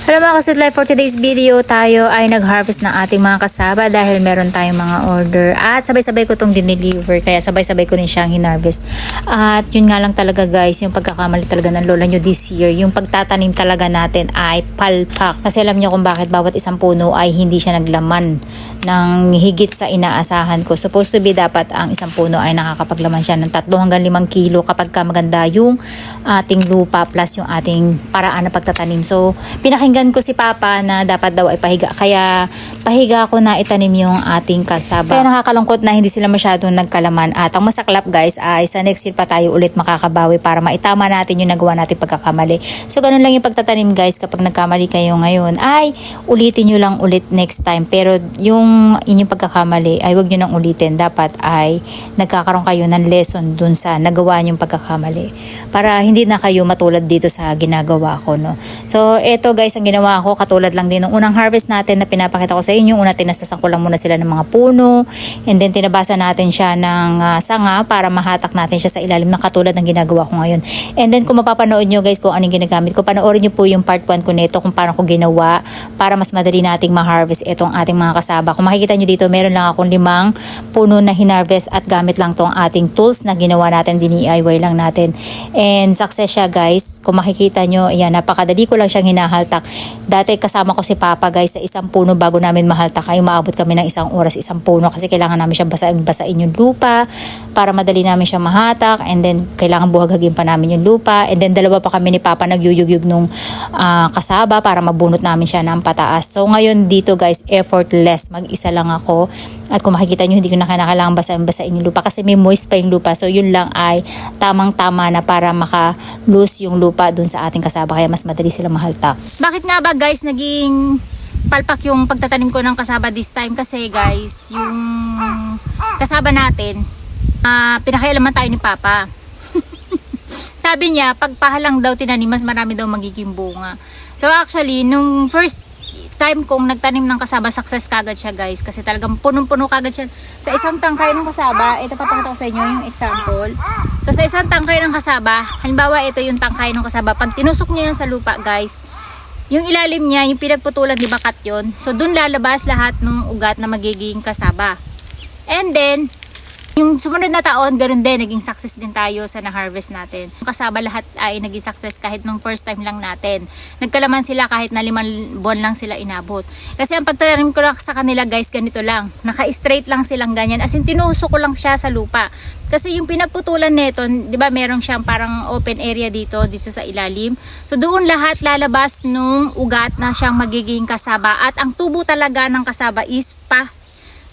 Hello mga kasudlay, for today's video tayo ay nag-harvest ng ating mga kasaba dahil meron tayong mga order at sabay-sabay ko itong dineliver kaya sabay-sabay ko rin siyang hinarvest. At yun nga lang talaga guys, yung pagkakamali talaga ng lola nyo this year, yung pagtatanim talaga natin ay palpak. Kasi alam nyo kung bakit bawat isang puno ay hindi siya naglaman ng higit sa inaasahan ko. Supposed to be dapat ang isang puno ay nakakapaglaman siya ng 3 hanggang 5 kilo kapag ka maganda yung ating lupa plus yung ating paraan na pagtatanim. So pinakinggan ko si Papa na dapat daw ay pahiga. Kaya pahiga ko na itanim yung ating kasaba. Kaya nakakalungkot na hindi sila masyadong nagkalaman. At ang masaklap guys ay sa next year pa tayo ulit makakabawi para maitama natin yung nagawa natin pagkakamali. So ganun lang yung pagtatanim guys. Kapag nagkamali kayo ngayon ay ulitin nyo lang ulit next time. Pero yung inyong pagkakamali ay wag nyo nang ulitin. Dapat ay nagkakaroon kayo ng lesson dun sa nagawa nyong pagkakamali. Para hindi na kayo matulad dito sa ginagawa ko. No? So eto guys, ang ginawa ko katulad lang din ng unang harvest natin na pinapakita ko sa inyo. Una tinastasan ko lang muna sila ng mga puno and then tinabasa natin siya ng sanga para mahatak natin siya sa ilalim ng katulad ng ginagawa ko ngayon. And then kung mapapanood nyo guys kung anong ginagamit ko, panoorin nyo po yung part 1 ko nito kung paano ko ginawa para mas madali nating ma-harvest itong ating mga kasaba. Kung makikita nyo dito, meron lang akong 5 puno na hinarvest at gamit lang tong ating tools na ginawa natin, DIY lang natin. And success siya guys. Kung makikita nyo, ayan, napakadali ko lang siyang hinahaltak. Dati kasama ko si Papa guys sa isang puno bago namin mahaltak ay maabot kami ng 1 oras isang puno kasi kailangan namin siya basain yung lupa para madali namin siya mahatak and then kailangan buhaghagin pa namin yung lupa and then dalawa pa kami ni Papa nagyuyugyug nung kasaba para mabunot namin siya ng pataas. So ngayon dito guys, effortless, mag-isa lang ako at kung makikita nyo hindi ko na kailangan basain yung lupa kasi may moist pa yung lupa, so yun lang ay tamang-tama na para maka-loose yung lupa dun sa ating kasaba kaya mas madali sila mahaltak. Bakit nga ba guys naging palpak yung pagtatanim ko ng kasaba this time? Kasi guys, yung kasaba natin, pinakailaman tayo ni Papa. Sabi niya, pagpahalang daw tinanim, mas marami daw magiging bunga. So actually, nung first time kong nagtanim ng kasaba, success kagad siya guys. Kasi talagang punong-puno kagad siya. Sa isang tangkay ng kasaba, ito papakita ko sa inyo yung example. So sa isang tangkay ng kasaba, halimbawa ito yung tangkay ng kasaba. Pag tinusok niyo yan sa lupa guys, yung ilalim niya, yung pinagputulan, di ba cut yun? So dun lalabas lahat ng ugat na magiging kasaba. And then, yung sumunod na taon, ganoon din, naging success din tayo sa na-harvest natin. Kasaba lahat ay naging success kahit nung first time lang natin. Nagkalaman sila kahit na 5 buwan lang sila inabot. Kasi ang pagtatanim ko sa kanila guys, ganito lang. Naka-straight lang silang ganyan. As in, tinusok ko lang siya sa lupa. Kasi yung pinagputulan nito, di ba meron siyang parang open area dito sa ilalim. So doon lahat lalabas nung ugat na siyang magiging kasaba. At ang tubo talaga ng kasaba is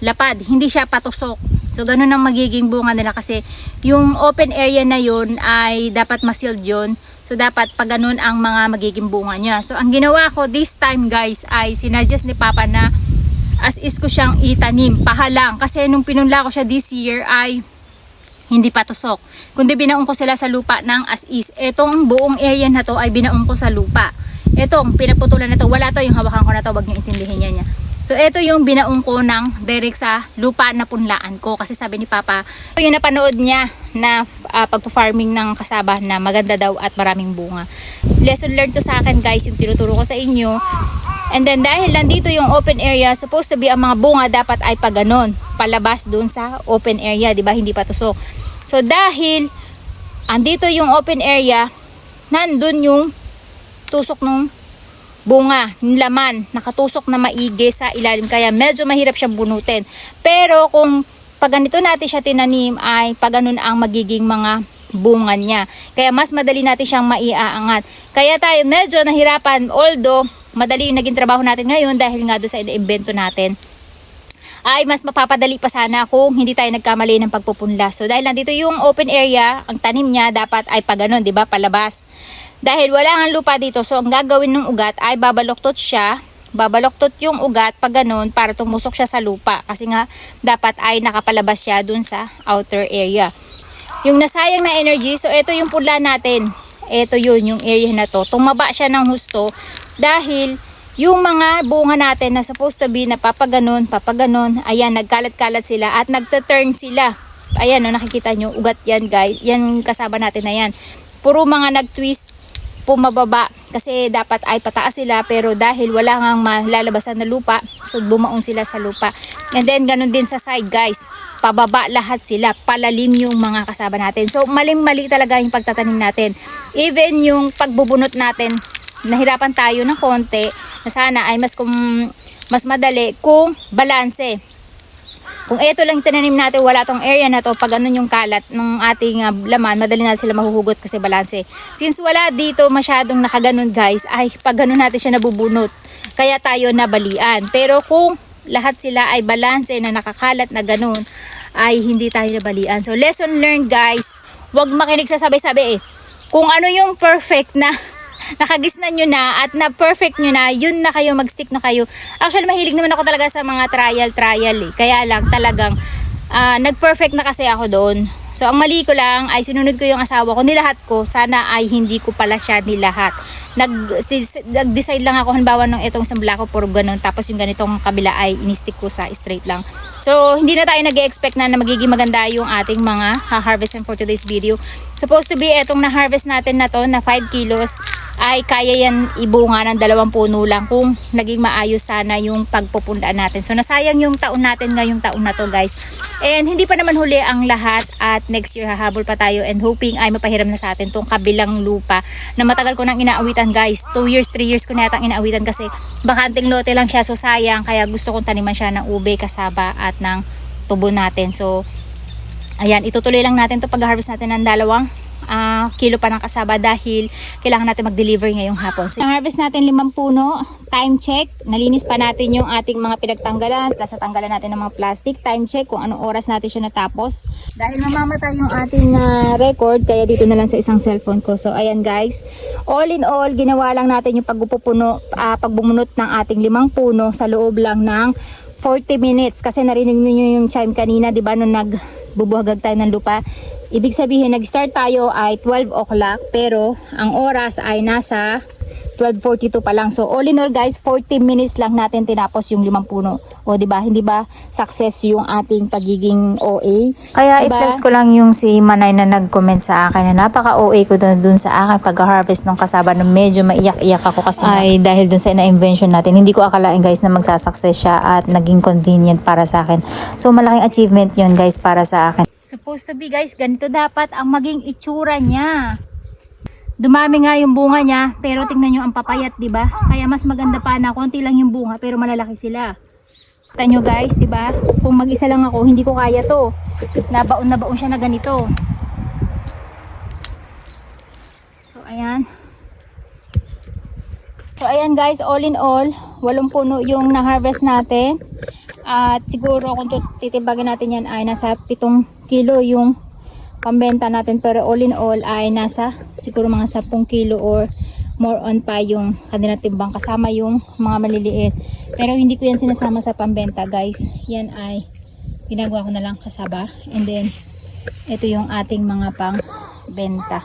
lapad, hindi siya patusok. So ganun ang magiging bunga nila kasi yung open area na yun ay dapat ma-sealed yun. So dapat pag ganun ang mga magiging bunga niya. So ang ginawa ko this time guys ay sinuggest ni Papa na as is ko siyang itanim, pahalang. Kasi nung pinunla ko siya this year ay hindi patusok. Kundi binaon ko sila sa lupa ng as is. Etong buong area na to ay binaon ko sa lupa. Etong pinaputulan na to, wala to yung hawakan ko na to, wag niyo intindihin niya. So ito yung binaong ko ng direct sa lupa na punlaan ko kasi sabi ni Papa, ito yung napanood niya na pagpa-farming ng kasaba na maganda daw at maraming bunga. Lesson learned to sa akin guys, yung tinuturo ko sa inyo. And then dahil nandito yung open area, supposed to be ang mga bunga dapat ay paganon, palabas dun sa open area, di ba? Hindi patusok. So dahil andito yung open area, nandun yung tusok ng bunga, yung laman, nakatusok na maigi sa ilalim kaya medyo mahirap siyang bunutin. Pero kung pag ganito natin siya tinanim ay pag ganun ang magiging mga bunga niya. Kaya mas madali natin siyang maiaangat. Kaya tayo medyo nahirapan, although madali yung naging trabaho natin ngayon dahil nga doon sa invento natin, ay mas mapapadali pa sana kung hindi tayo nagkamali ng pagpupunla. So dahil nandito yung open area, ang tanim niya dapat ay pag ganun, di ba, palabas. Dahil wala nga lupa dito, so ang gagawin ng ugat ay babaloktot siya. Babaloktot yung ugat pag ganun para tumusok siya sa lupa. Kasi nga dapat ay nakapalabas siya dun sa outer area. Yung nasayang na energy, so ito yung pula natin. Ito yun, yung area na to. Tumaba siya ng husto dahil yung mga bunga natin na supposed to be na papaganon, ayan, nagkalat-kalat sila at nagta-turn sila. Ayan, no, nakikita nyo, ugat yan guys. Yan kasaba natin na yan. Puro mga nag-twist pumababa kasi dapat ay pataas sila, pero dahil wala ngang malalabasan na lupa, so bumaon sila sa lupa. And then ganun din sa side guys, pababa lahat sila, palalim yung mga kasaba natin. So mali talaga yung pagtatanim natin. Even yung pagbubunot natin, nahirapan tayo ng konti, na sana ay mas madali kung balanse. Kung ito lang tinanim natin, wala tong area na to, pag ganun yung kalat ng ating laman, madali natin sila mahuhugot kasi balanse. Since wala dito masyadong nakaganon guys, ay pag ganun natin siya nabubunot, kaya tayo nabalian. Pero kung lahat sila ay balanse na nakakalat na ganun, ay hindi tayo nabalian. So lesson learned guys, wag makinig sa sabi-sabi Kung ano yung perfect na nakagisnan nyo na at na perfect nyo na, yun na kayo, mag-stick na kayo. Actually, mahilig naman ako talaga sa mga trial Kaya lang talagang nag-perfect na kasi ako doon. So, ang mali ko lang ay sinunod ko yung asawa ko, nilahat ko. Sana ay hindi ko pala siya nilahat. Nag-decide lang ako, halimbawa nung itong sambla ko, puro ganun. Tapos yung ganitong kabila ay in-stick ko sa straight lang. So, hindi na tayo nag-expect na magiging maganda yung ating mga harvest for today's video. Supposed to be, itong na-harvest natin na to, na 5 kilos, ay kaya yan ibunga ng 2 puno lang kung naging maayos sana yung pagpupundaan natin. So, nasayang yung taon natin ngayong taon na to guys. And hindi pa naman huli ang lahat at next year hahabol pa tayo and hoping ay mapahiram na sa atin tong kabilang lupa na matagal ko nang inaawitan guys. 2 years, 3 years ko na yatang inaawitan kasi bakanting lote lang siya, so sayang, kaya gusto kong taniman siya ng ube, kasaba at ng tubo natin. So ayan, itutuloy lang natin to pag-harvest natin ng 2 kilo pa ng kasaba dahil kailangan natin mag-deliver ngayong hapon. So, harvest natin 5 puno, time check, nalinis pa natin yung ating mga pinagtanggalan, tapos natanggalan natin ng mga plastic, time check kung anong oras natin siya natapos. Dahil mamamatay yung ating record, kaya dito na lang sa isang cellphone ko. So ayan guys, all in all, ginawa lang natin yung pagbumunot ng ating 5 puno sa loob lang ng 40 minutes kasi narinig niyo yung chime kanina, di ba, nung nagbubuhagag tayo ng lupa. Ibig sabihin, nag-start tayo ay 12 o'clock pero ang oras ay nasa 12:42 pa lang. So all in all guys, 40 minutes lang natin tinapos yung 5 puno. O diba, hindi ba success yung ating pagiging OA? Kaya diba? I-flex ko lang yung si Manay na nag-comment sa akin na napaka-OA ko dun sa akin pag-harvest ng kasaba na medyo maiyak-iyak ako kasi ay dahil dun sa ina-invention natin. Hindi ko akalain guys na magsasucess siya at naging convenient para sa akin. So malaking achievement yun guys para sa akin. Supposed to be guys, ganito dapat ang maging itsura niya. Dumami nga yung bunga niya, pero tingnan nyo ang papayat, di ba? Kaya mas maganda pa na konti lang yung bunga, pero malalaki sila. Kita nyo guys, di ba? Kung mag-isa lang ako, hindi ko kaya to. Nabaon na baon siya na ganito. So ayan. So ayan guys, all in all, 8 puno yung na-harvest natin. At siguro kung titimbagin natin yan ay nasa 7 kilo yung pambenta natin, pero all in all ay nasa siguro mga 10 kilo or more on pa yung kanilang timbang kasama yung mga maliliit. Pero hindi ko yan sinasama sa pambenta guys, yan ay ginagawa ko na lang kasaba, and then ito yung ating mga pang benta.